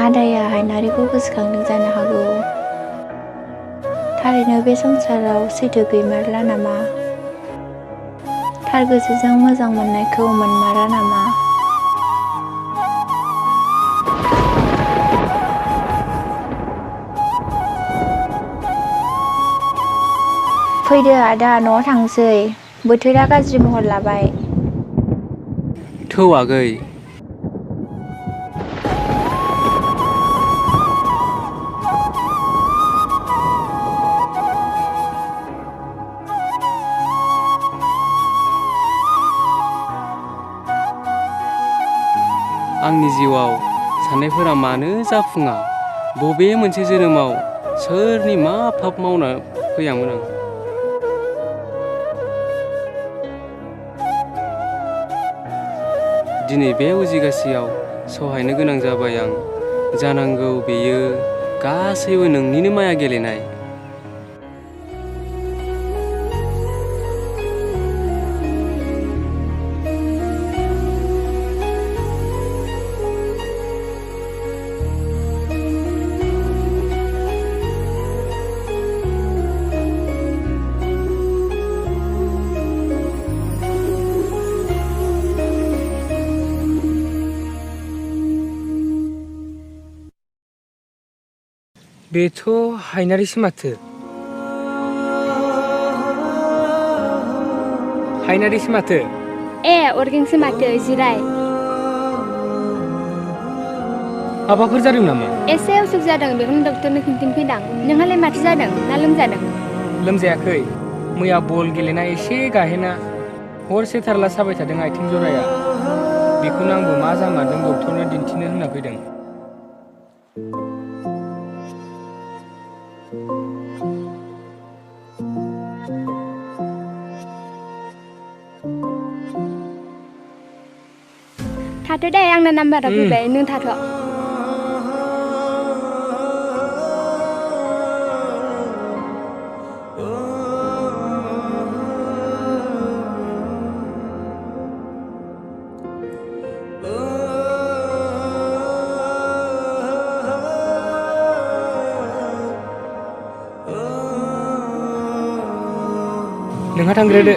आदाया हायनारिखौ गोसोखांदों जानो हागौ। थारैनो बे संसाराव सैथो गैमारला नामा? थार गोसोजों मोजां मोननायखौ मोनमारा नामा? फैदो आदा, न'आव थांसै। बोथोरा गाज्रि महर लाबाय। थौ आगै। आंनि जिउआव साननायफोरा मानो जाफुङा? बबे मोनसे जोनोमाव सोरनि मा पाप मावना फैयामोन आं? दिनै बे उजिगासेयाव सहायनो गोनां जाबाय आं। जानांगौ बेयो गासैबो नोंनिनो माया गेलेनाय। बेथ' हायनारिसो माथो। हायनारिसो माथो। अरगेंसो माथो, जिराय। माबाफोर जादों नामा? एसे उसुख जादों, बेखौनो डक्टरनो खिन्थिफैदां। नोंहालाय माथो जादों? ना लोमजादों? लोमजायाखै। मैया बल गेलेना एसे गाहेना हरसे थारला साबाय थादों आथिं जराया। बेखौनो आंबो मा जामारदों डक्टरनो दिन्थिनो होनना फैदों। थाथ' दे, आंना नाम्बारा फैबाय, नों थाथ'। नोंहा थांग्रोदो।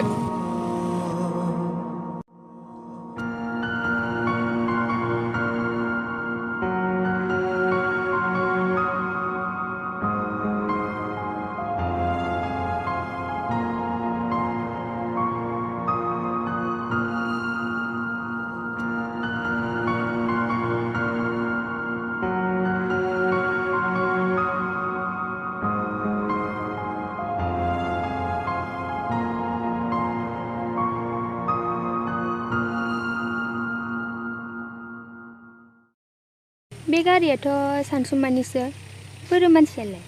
बे गारियाथ' सानसुमानिसो। बोरो मानसियालाय?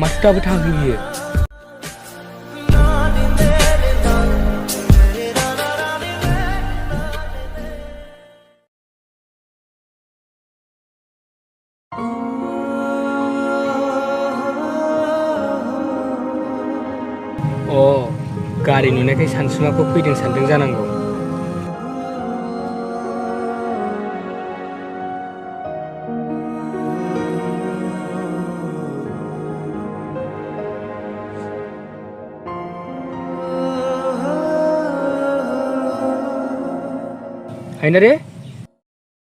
माथो दाबो थाङाखै बियो? गारि नुनायखाय सानसुमाखौ फैदों सानदों जानांगौ। हायनारि?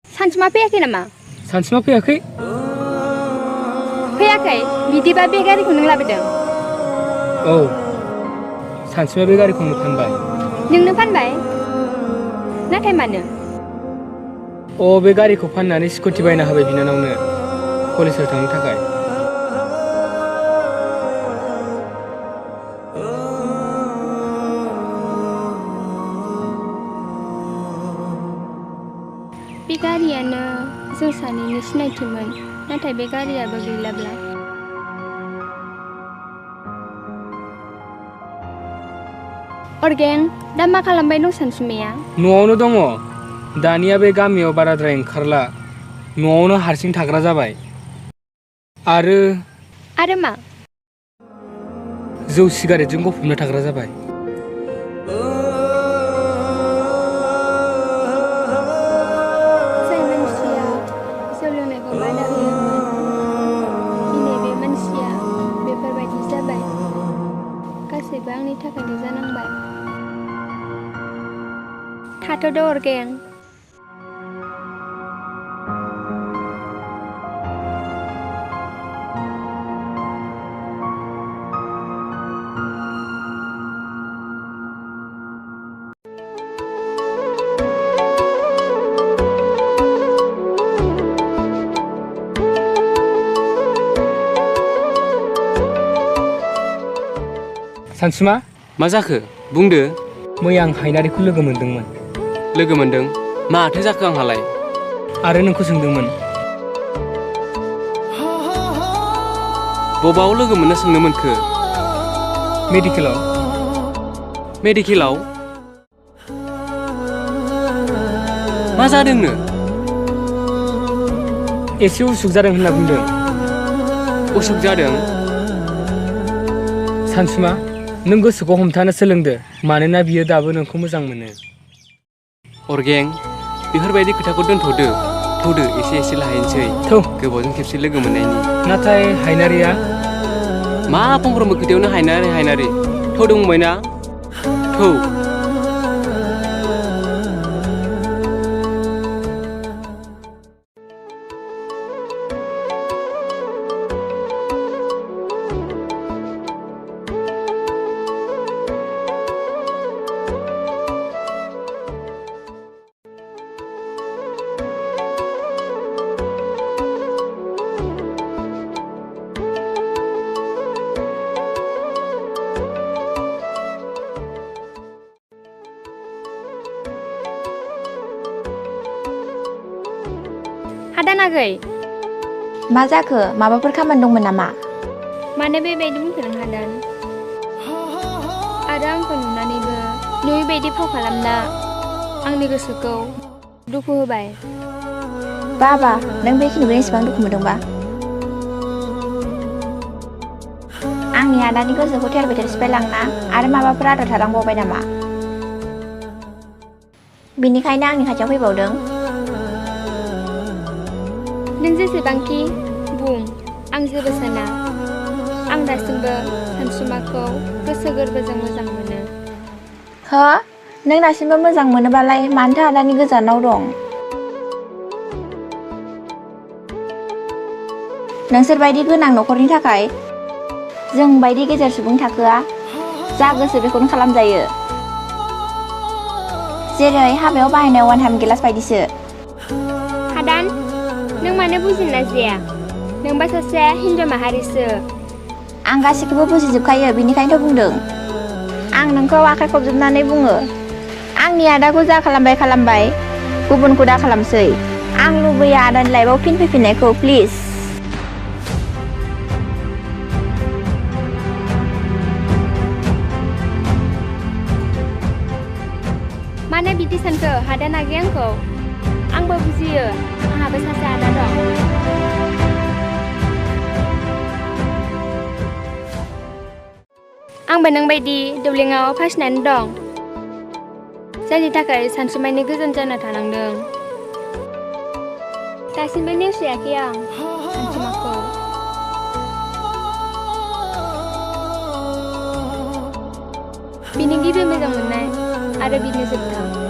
सानसुमा फैयाखै नामा? सानसुमा फैयाखै? फैयाखै? बिदिबा बे गारिखौ नों लाबोदों? औ, सानसुमा बे गारिखौनो फानबाय। नोंनो फानबाय? नाथाय मानो? बे गारिखौ फाननानै स्कुटि बायना होबाय बिनानावनो, कलेजाव थांनो थाखाय। बे गारियानो जों सानैनि सिनायथिमोन, नाथाय बे गारियाबो गैलाब्ला। अर्गें दा मा खालामबाय दं सानसुमैया? न'आवनो दङ। दानिया बे गामियाव बाराद्राय ओंखारला। न'आवनो हारसिं थाग्रा जाबाय। आरो मा? जौ सिगारेटजों गफबना थाग्रा जाबाय। जाय मानसिया जौ लोंनायखौ बादा होयोमोन दिनै बे मानसिया बेफोरबायदि जाबाय। गासैबो आंनि थाखायनो जानांबाय। थाथ'दो अर्गें। सानसुमा, मा जाखो बुंदो। मैया आं हायनारिखौ लोगो मोनदोंमोन। लोगो मोनदों? माथो जाखो आंहालाय? आरो नोंखौ सोंदोंमोन। बबाव लोगो मोननो सोंनो मोनखो? मेडिकेलाव। मेडिकेलाव? मा जादोंनो? एसे उसुख जादों होनना बुंदों। उसुख जादों? सानसुमा, नों गोसोखौ हमथानो सोलोंदो, मानोना बियो दाबो नोंखौ मोजां मोनो। अर्गें, बेफोरबायदि खोथाखौ दोनथ'दो। थौदो एसे एसे लाहैनोसै। थौ। गोबावजों खेबसे लोगो मोननायनि। नाथाय हायनारिया? मा फंफ्रोमबो खोथायावनो हायनारि। थौदो बुंबायना? थौ। हादान आगै। मा जाखो? माबाफोर खामानि दंमोन नामा? मानो बेबायदि बुंखो नों हादान? आरो आंखौ नुनानैबो नुयैबायदि फाव खालामना आंनि गोसोखौ दुखु होबाय। बाबा, नों बेखिनिखौ एसेबां दुखु मोनदोंबा? आंनि आदानि गोसोखौ थेर बेथेर सिफायलांना आरो माबाफोर आद्रा थालांबावबाय नामा? बिनिखायनो आंनि खाथियाव फैबावदों? नों जेसेबांखि बुं, आं जेबो साना। आं दासिमबो सानसुमाखौ गोसो गोरबोजों मोजां मोनो। हो? नों दासिमबो मोजां मोनोबालाय मानोथो आदानि गोजानाव दं? नोंसोरबायदि गोनां न'खरनि थाखाय जों बायदि गेजेर सुबुं थाखोआ जा गोसो बेखौनो खालामजायो। जेरै हाबायाव बाहायनाय वान टाइम गिलास बायदिसो। हादान, नों मानो बुजिनो नाजाया? नोंबा सासे हिनजाव माहारिसो। आं गासैखौबो बुजिजोबखायो, बेनिखायनोथ' बुंदों। आं नोंखौ आखाइ खबजोबनानै बुङो, आंनि आदाखौ जा खालामबाय, गुबुनखौ दा खालामसै। आं लुबैयो आदानि लाइफआव फिन फैफिननायखौ, प्लिज। मानो बिदि सानखो हादान आगै आंखौ? आंबो बुजियो, आंहाबो सासे आदा दं। आंबो नोंबायदि दौलेङाव फासिनानै दं, जायनि थाखाय सानसुमानि गोजान जाना थानांदों। दासिमबो नेवसियाखै आं सानसुमाखौ। बिनि गिबि मोजां मोननाय आरो बिनि जोबथा।